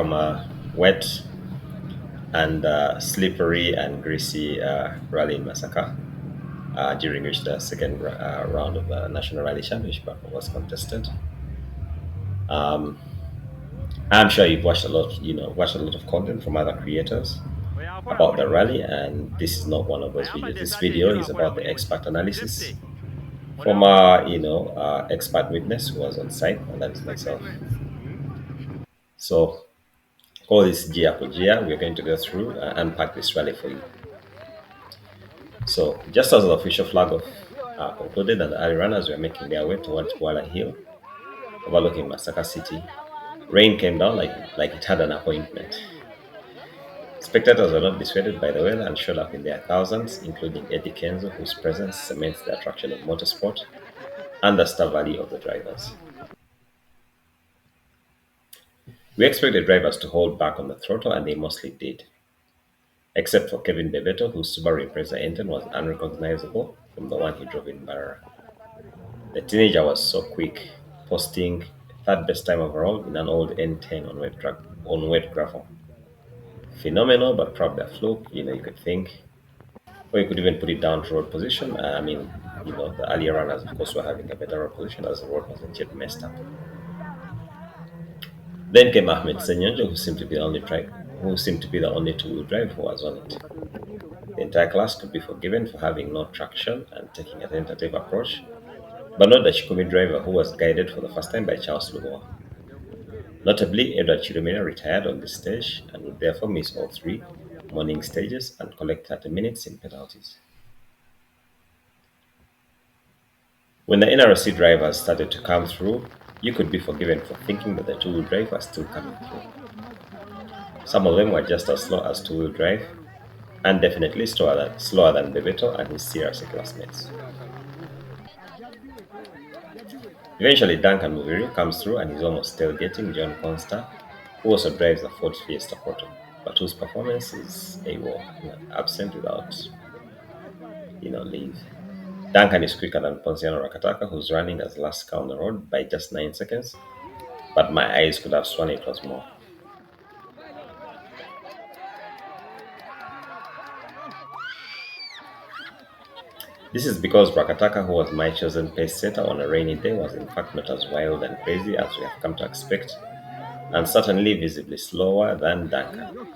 from a wet and slippery and greasy rally in Masaka, during which the second round of the National Rally Championship was contested. Um, I'm sure you've watched a lot, watched a lot of content from other creators about the rally, and this is not one of those videos. This video is about the expert analysis from our, expert witness who was on site, and that is myself. So, all this gear for gear, we're going to go through and unpack this rally for you. So, just as the official flag off concluded and the early runners were making their way towards Kuala Hill, overlooking Masaka City, rain came down like it had an appointment. Spectators were not dissuaded by the weather and showed up in their thousands, including Eddie Kenzo, whose presence cements the attraction of motorsport and the star value of the drivers. We expected drivers to hold back on the throttle, and they mostly did, except for Kevin Bebeto, whose Subaru Impreza engine was unrecognizable from the one he drove in Barra. The teenager was so quick, posting third best time overall in an old N10 on wet gravel. Phenomenal, but probably a fluke, you could think. Or you could even put it down to road position. The earlier runners, of course, were having a better road position as the road wasn't yet messed up. Then came Ahmed Senyonjo, who seemed to be the only two-wheel drive who was on it. The entire class could be forgiven for having no traction and taking a tentative approach, but not the Chikumi driver, who was guided for the first time by Charles Lugoa. Notably, Edward Chirumira retired on this stage and would therefore miss all three morning stages and collect 30 minutes in penalties. When the NRC drivers started to come through, you could be forgiven for thinking that the two-wheel drive was still coming through. Some of them were just as slow as two-wheel drive, and definitely slower than Bebeto and his CRC classmates. Eventually, Duncan Muviri comes through and he's almost tailgating John Consta, who also drives the Ford Fiesta Proto, but whose performance is AWOL, absent without, leave. Duncan is quicker than Ponciano Rakataka, who's running as last car on the road by just 9 seconds, but my eyes could have sworn it was more. This is because Rakataka, who was my chosen pace setter on a rainy day, was in fact not as wild and crazy as we have come to expect, and certainly visibly slower than Duncan.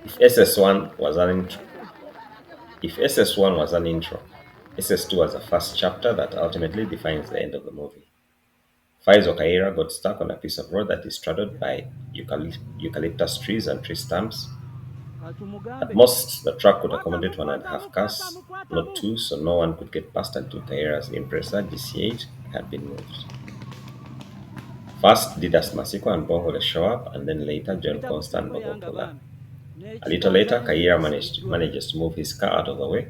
If SS1 was an intro, SS2 was the first chapter that ultimately defines the end of the movie. Faizo Kaira got stuck on a piece of road that is straddled by eucalyptus trees and tree stumps. At most, the truck could accommodate 1.5 cars, not two, so no one could get past until Kaira's Impreza GC8 had been moved. First, Didas Masiko and Bongo show up, and then later John Constant and Bobo pull up. A little later, Kaira manages to move his car out of the way,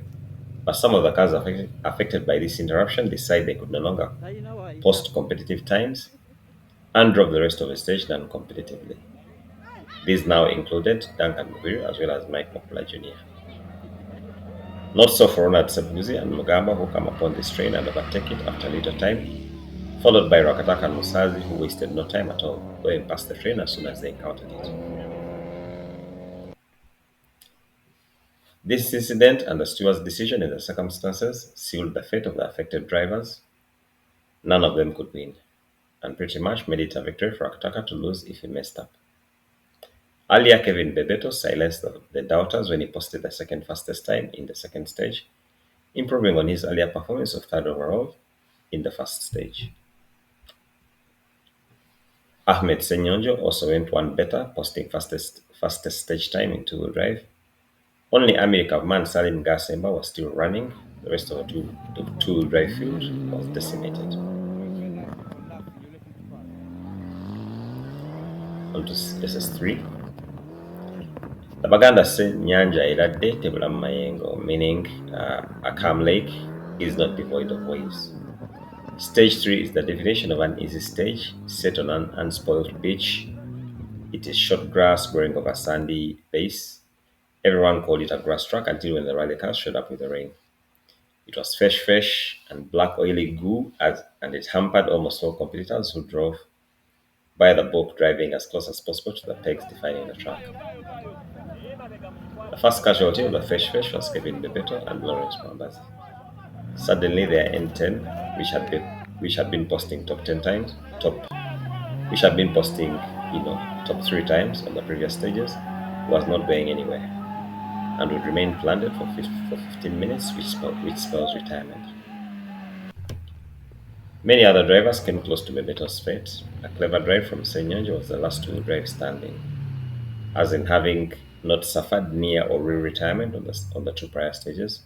but some of the cars affected by this interruption decide they could no longer post competitive times and drove the rest of the stage non-competitively. These now included Duncan Mugiri as well as Mike Mokula Jr. Not so for Ronald Sebuzi and Mugamba, who come upon this train and overtake it after a little time, followed by Rakataka and Musazi, who wasted no time at all, going past the train as soon as they encountered it. This incident and the steward's decision in the circumstances sealed the fate of the affected drivers. None of them could win, and pretty much made it a victory for Rakataka to lose if he messed up. Earlier, Kevin Bebeto silenced the doubters when he posted the second fastest time in the second stage, improving on his earlier performance of third overall in the first stage. Ahmed Senyonjo also went one better, posting fastest stage time in two-wheel drive. Only America of Man Salim Gasemba was still running. The rest of the two-wheel drive field was decimated. On to SS3. The Baganda say Nyanja Iradde Tebula Mayengo, meaning a calm lake is not devoid of waves. Stage 3 is the definition of an easy stage set on an unspoiled beach. It is short grass growing over sandy base. Everyone called it a grass track until when the rally cars showed up with the rain. It was fresh and black oily goo, and it hampered almost all competitors who drove by the book, driving as close as possible to the pegs defining the track. The first casualty of the fresh was Kevin Bebeto and Lawrence Mambazi. Suddenly, their N10, which had been posting top 10 times, which had been posting, top 3 times on the previous stages, was not going anywhere and would remain planted for 15 minutes, which spells retirement. Many other drivers came close to Bebeto's fate. A clever drive from Senyanjo was the last two drive standing, as in having not suffered near or real retirement on the two prior stages.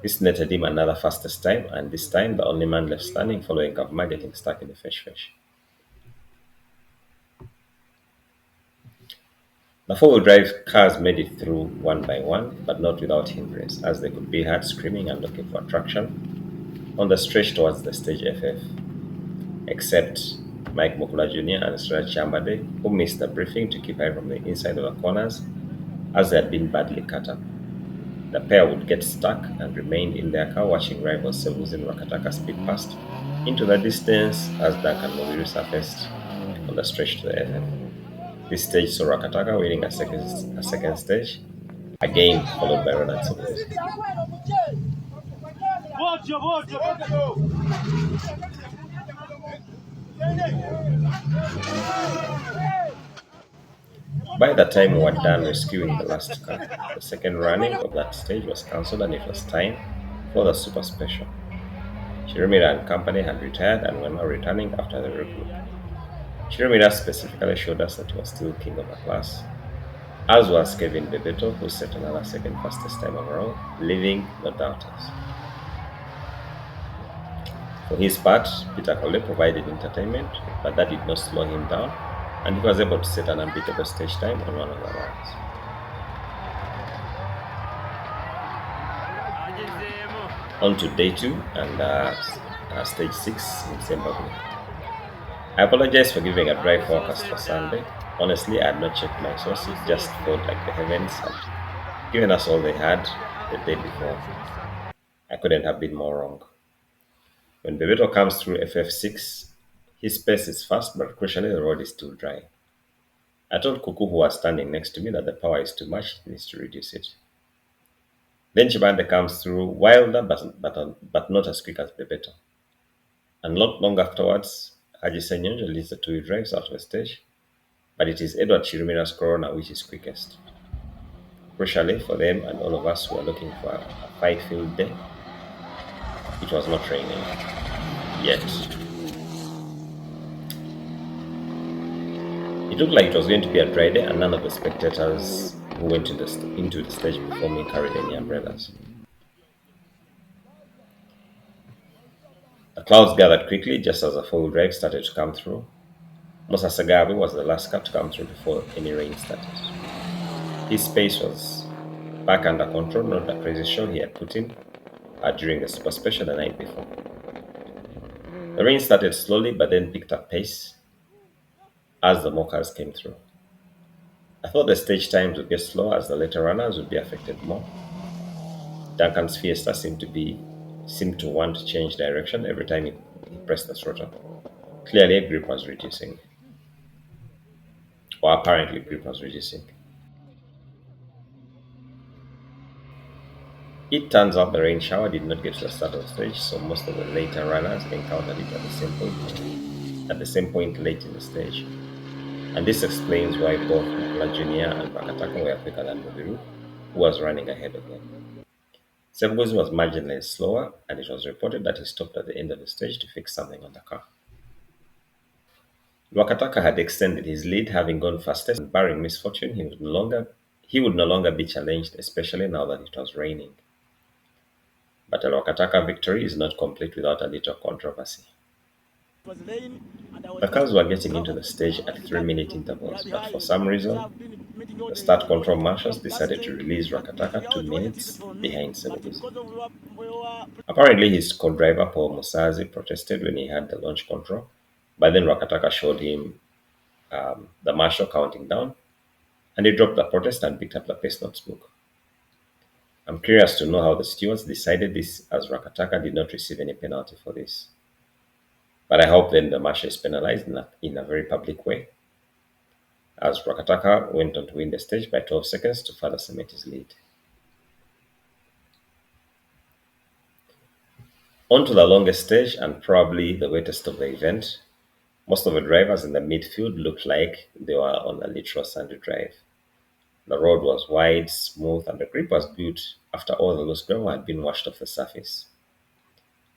This netted him another fastest time, and this time the only man left standing following Kavma getting stuck in the fresh. The four-wheel drive cars made it through one by one, but not without hindrance, as they could be heard screaming and looking for traction on the stretch towards the stage FF, except Mike Mukula Jr. and Suraj Chambade, who missed the briefing to keep eye from the inside of the corners, as they had been badly cut up. The pair would get stuck and remained in their car watching rivals Sebuzin Rakataka speed past into the distance as Duncan Mubiru surfaced on the stretch to the FF. This stage saw Rakataka winning a second stage, again followed by Ronan Sebuzin. By the time we were done rescuing the last car, the second running of that stage was cancelled and it was time for the super special. Chirimira and company had retired and were now returning after the regroup. Chirimira specifically showed us that he was still king of the class, as was Kevin Bebeto, who set another second fastest time overall, leaving no doubters. For his part, Peter Cole provided entertainment, but that did not slow him down, and he was able to set an unbeatable stage time on one of the runs. On to day 2 and stage 6 in Zimbabwe. I apologize for giving a dry forecast for Sunday. Honestly, I had not checked my sources, just felt like the heavens had given us all they had the day before. I couldn't have been more wrong. When Bebeto comes through FF6, his pace is fast, but crucially the road is still dry. I told Kuku, who was standing next to me, that the power is too much, he needs to reduce it. Then Chibande comes through wilder, but not as quick as Bebeto. And not long afterwards, Haji Senyonjo leads the two drives out of the stage, but it is Edward Chirimira's Corona which is quickest. Crucially for them and all of us who are looking for a fight-filled day, it was not raining yet. It looked like it was going to be a dry day, and none of the spectators who went into the stage before me carried any umbrellas. The clouds gathered quickly just as the full drive started to come through. Musa Sagabi was the last car to come through before any rain started. His pace was back under control, not the crazy show he had put in during the Super Special the night before. The rain started slowly but then picked up pace as the more cars came through. I thought the stage times would get slower as the later runners would be affected more. Duncan's Fiesta seemed to want to change direction every time he pressed the throttle. Clearly, grip was reducing. Or apparently, grip was reducing. It turns out the rain shower did not get to the start of the stage, so most of the later runners encountered it at the same point late in the stage. And this explains why both Mukula Jr. and Bakataka were quicker than Mubiru, who was running ahead of them. Sebgozi was marginally slower, and it was reported that he stopped at the end of the stage to fix something on the car. Wakataka had extended his lead, having gone fastest, and barring misfortune, he would no longer be challenged, especially now that it was raining. But a Wakataka victory is not complete without a little controversy. The cars were getting into the stage at 3-minute intervals, but for some reason, the start control marshals decided to release Rakataka 2 minutes behind Senegal. Apparently, his co-driver Paul Musazi protested when he had the launch control, but then Rakataka showed him the marshal counting down, and he dropped the protest and picked up the pace notes book. I'm curious to know how the stewards decided this, as Rakataka did not receive any penalty for this. But I hope then the match is penalized in a very public way, as Rakataka went on to win the stage by 12 seconds to further cement his lead. On to the longest stage and probably the wettest of the event. Most of the drivers in the midfield looked like they were on a literal sandy drive. The road was wide, smooth, and the grip was good after all the loose gravel had been washed off the surface.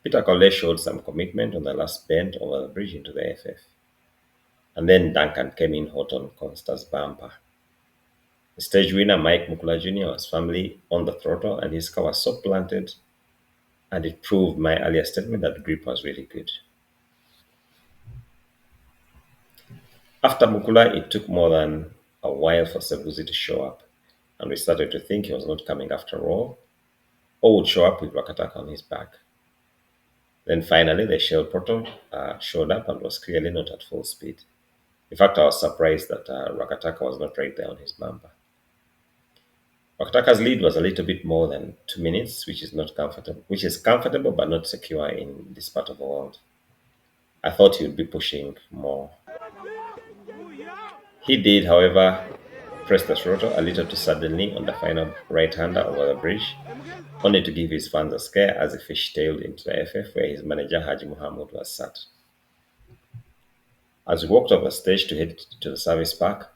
Peter Collet showed some commitment on the last bend over the bridge into the FF. And then Duncan came in hot on Consta's bumper. The stage winner, Mike Mukula Jr., was firmly on the throttle, and his car was so planted, and it proved my earlier statement that the grip was really good. After Mukula, it took more than a while for Sebuzi to show up, and we started to think he was not coming after all, or would show up with Rakataka on his back. Then finally, the shell portal showed up and was clearly not at full speed. In fact, I was surprised that Rakataka was not right there on his bumper. Rakataka's lead was a little bit more than 2 minutes, which is comfortable but not secure in this part of the world. I thought he would be pushing more. He did, however, press the throttle a little too suddenly on the final right-hander over the bridge, only to give his fans a scare as he fish-tailed into the FF where his manager Haji Muhammad was sat. As we walked off the stage to head to the service park,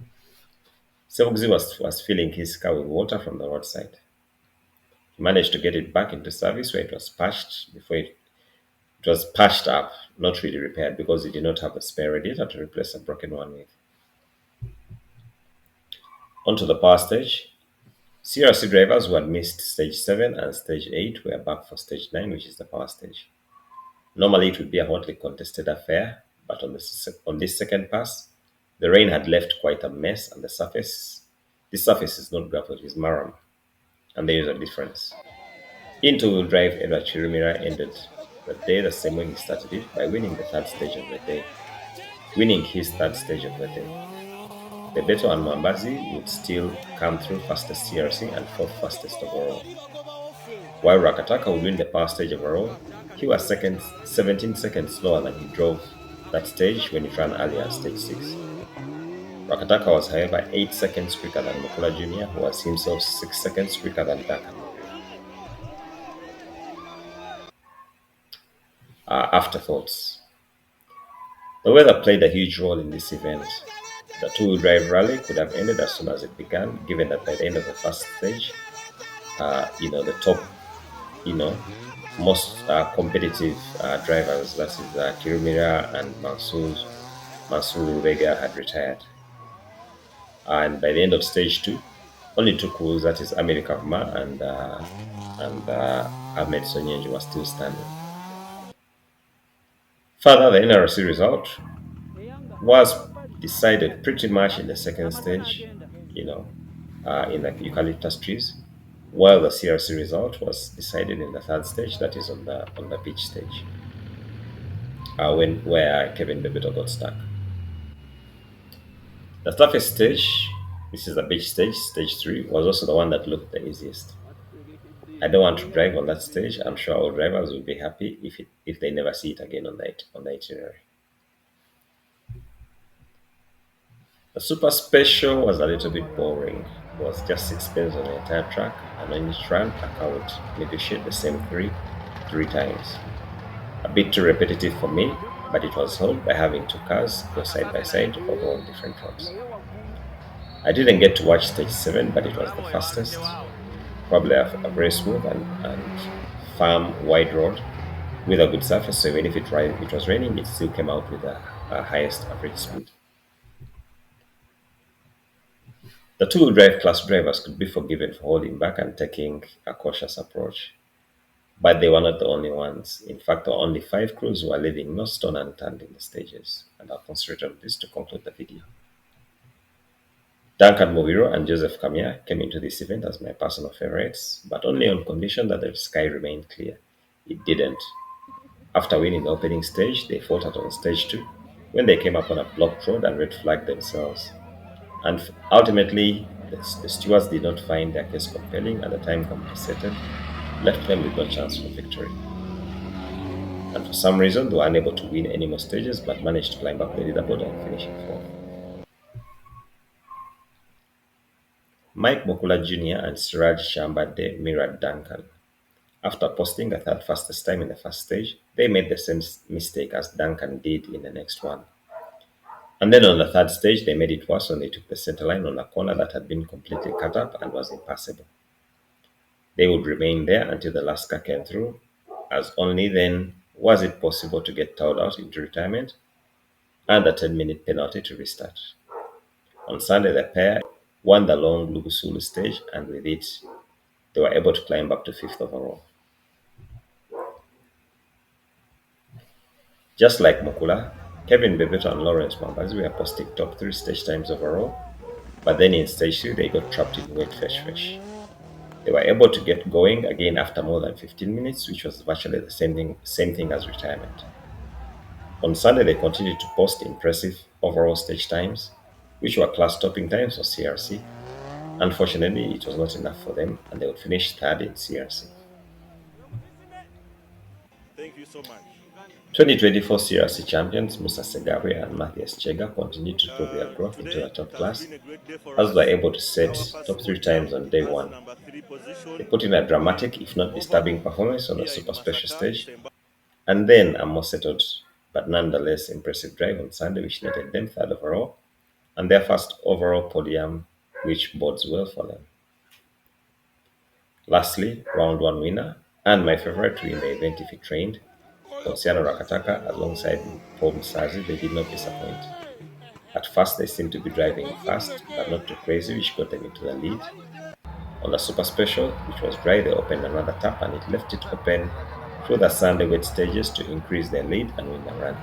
Sebugzi was filling his car with water from the roadside. He managed to get it back into service where it was patched before it was patched up, not really repaired because he did not have a spare radiator to replace a broken one with. Onto the power stage. CRC drivers who had missed stage 7 and stage 8 were back for stage 9, which is the power stage. Normally it would be a hotly contested affair, but on this second pass, the rain had left quite a mess, and this surface is not gravel, it is marram, and there is a difference. In two-wheel drive, Edward Chirumira ended the day the same way he started it, by winning his third stage of the day. The Beto and Mambazi would still come through fastest CRC and fourth fastest overall. While Rakataka would win the power stage overall, he was 17 seconds slower than he drove that stage when he ran earlier at stage 6. Rakataka was, however, 8 seconds quicker than Mukula Jr., who was himself 6 seconds quicker than Duncan. Afterthoughts. The weather played a huge role in this event. The two-wheel drive rally could have ended as soon as it began, given that by the end of the first stage, the top, most competitive drivers, that is Kirumira and Mansour Vega, had retired. And by the end of stage 2, only two crews, that is America Kavma and Ahmed Sonyenji, were still standing. Further, the NRC result was decided pretty much in the second stage, in the eucalyptus trees, while the CRC result was decided in the third stage, that is on the beach stage, where Kevin Bebeto got stuck. The toughest stage, this is the beach stage, stage 3, was also the one that looked the easiest. I don't want to drive on that stage. I'm sure our drivers will be happy if they never see it again on the itinerary. The Super Special was a little bit boring. It was just 6 pins on the entire track, and on each run, a car would negotiate the same three times. A bit too repetitive for me, but it was solved by having two cars go side by side over on different roads. I didn't get to watch stage 7, but it was the fastest, probably a very smooth and firm wide road with a good surface, so even if it was raining, it still came out with a highest average speed. The two-wheel drive class drivers could be forgiven for holding back and taking a cautious approach, but they were not the only ones. In fact, there were only 5 crews who were leaving no stone unturned in the stages, and I'll concentrate on this to conclude the video. Duncan Moviro and Joseph Kamia came into this event as my personal favorites, but only on condition that the sky remained clear. It didn't. After winning the opening stage, they faltered on stage 2 when they came up on a blocked road and red flagged themselves. And ultimately, The stewards did not find their case compelling and the time compensated left them with no chance for victory. And for some reason, they were unable to win any more stages but managed to climb up the leaderboard and finish in fourth. Mike Mokula Jr. and Siraj Shambade mirrored Duncan. After posting a third fastest time in the first stage, they made the same mistake as Duncan did in the next one. And then on the third stage, they made it worse when they took the center line on a corner that had been completely cut up and was impassable. They would remain there until the last car came through, as only then was it possible to get towed out into retirement and a 10-minute penalty to restart. On Sunday, the pair won the long Lugusulu stage, and with it, they were able to climb up to fifth overall. Just like Mokula, Kevin Bebeto and Lawrence Mambazi were posting top 3 stage times overall, but then in stage 2 they got trapped in wet fresh. They were able to get going again after more than 15 minutes, which was virtually the same thing as retirement. On Sunday, they continued to post impressive overall stage times, which were class-topping times for CRC. Unfortunately, it was not enough for them, and they would finish third in CRC. Thank you so much. 2024 CRC champions Musa Segawe and Matthias Chega continued to prove their growth into the top class, as they were able to set top 3 times on day 1. They put in a dramatic, if not disturbing, performance on the super special stage, and then a more settled but nonetheless impressive drive on Sunday, which netted them third overall, and their first overall podium, which bodes well for them. Lastly, round 1 winner, and my favorite to win the event if he trained, Ponciano Rakataka alongside Paul Musazi, they did not disappoint. At first, they seemed to be driving fast, but not too crazy, which got them into the lead. On the Super Special, which was dry, they opened another tap and it left it open through the Sunday wet stages to increase their lead and win the run.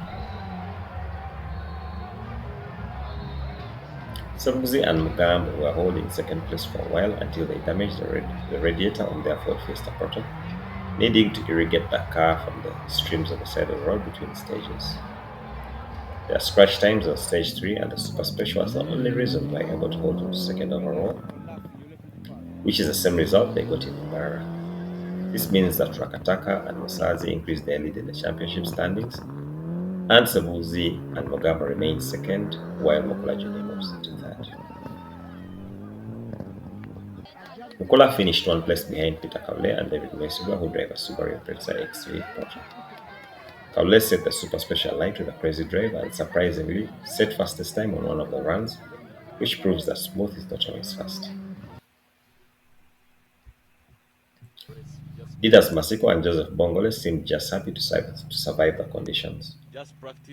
Sabuzi and Mugambo were holding second place for a while until they damaged the radiator on their Ford Fiesta Proto, needing to irrigate the car from the streams on the side of the road between stages. Their scratch times on stage 3 and the Super Special was the only reason they were able to hold on to second overall, which is the same result they got in Mbarara. This means that Rakataka and Musazi increased their lead in the championship standings, and Sabuzi and Mugambo remained second, while Mokula Junior moves into third. Mukula finished one place behind Peter Kaule and David Mwesuga, who drive a Subaru Impreza X3 project. Kaule set the super special light with a crazy drive and surprisingly set fastest time on one of the runs, which proves that smooth is not always fast. Leaders Masiko and Joseph Bongole seemed just happy to survive the conditions.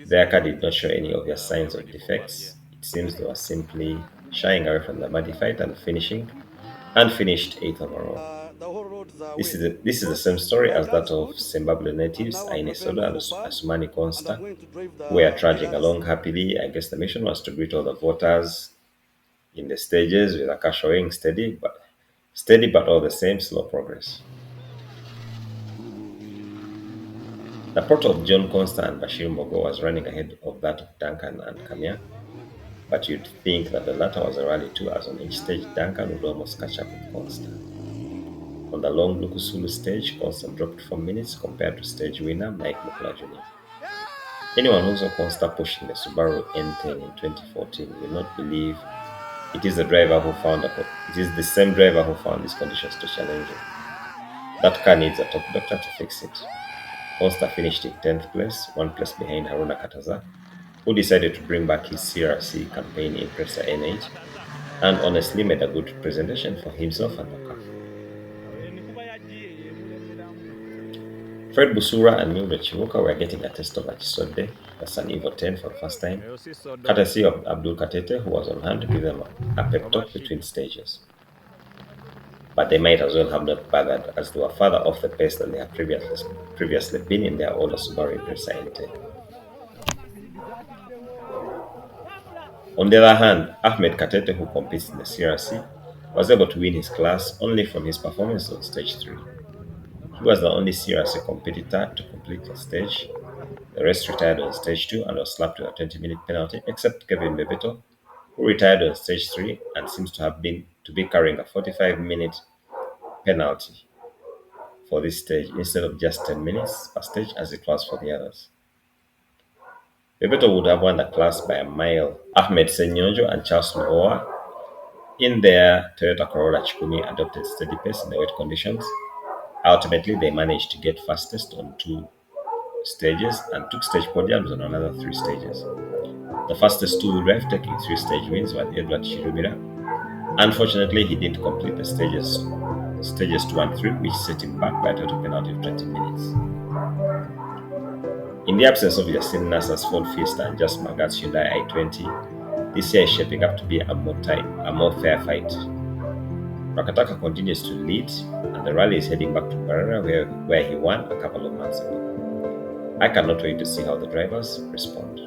Their car did not show any obvious signs of defects. It seems they were simply shying away from the muddy fight and finished 8th overall. This is the same story as that of Zimbabwe natives Aine Soda and Asumani Consta, who were trudging along happily. I guess the mission was to greet all the voters in the stages with a car showing steady but all the same slow progress. The port of John Consta and Bashir Mogo was running ahead of that of Duncan and Kamia, but you'd think that the latter was a rally too, as on each stage Duncan would almost catch up with Consta. On the long Lukusulu stage, Consta dropped 4 minutes compared to stage winner Mike Mukula Jr. Anyone who saw Consta pushing the Subaru N10 in 2014 will not believe it is the same driver who found these conditions too challenging. That car needs a top doctor to fix it. Consta finished in 10th place, 1 place behind Haruna Kataza, who decided to bring back his CRC campaign Impreza N8 and honestly made a good presentation for himself and the car. Fred Busura and Mildred Chivuka were getting a test of a Chisode, the San Evo 10 for the first time, courtesy of Abdul Katete, who was on hand to give them a pep talk between stages. But they might as well have not bothered, as they were further off the pace than they had previously been in their older Subaru Impreza N10. On the other hand, Ahmed Katete, who competes in the CRC, was able to win his class only from his performance on stage 3. He was the only CRC competitor to complete the stage. The rest retired on stage 2 and was slapped with a 20-minute penalty, except Kevin Bebeto, who retired on stage 3 and seems to be carrying a 45-minute penalty for this stage instead of just 10 minutes per stage as it was for the others. Bebeto would have won the class by a mile. Ahmed Senyonjo and Charles Luoa in their Toyota Corolla Chikumi adopted steady pace in the wet conditions. Ultimately, they managed to get fastest on 2 stages and took stage podiums on another 3 stages. The fastest two-wheel drive taking 3 stage wins were Edward Shirumira. Unfortunately, he didn't complete the stages 2 and 3, which set him back by a total penalty of 20 minutes. In the absence of Yasin Nasser's Ford Fiesta and Just Magat's Hyundai i20, this year is shaping up to be a more fair fight. Rakataka continues to lead, and the rally is heading back to Barara, where he won a couple of months ago. I cannot wait to see how the drivers respond.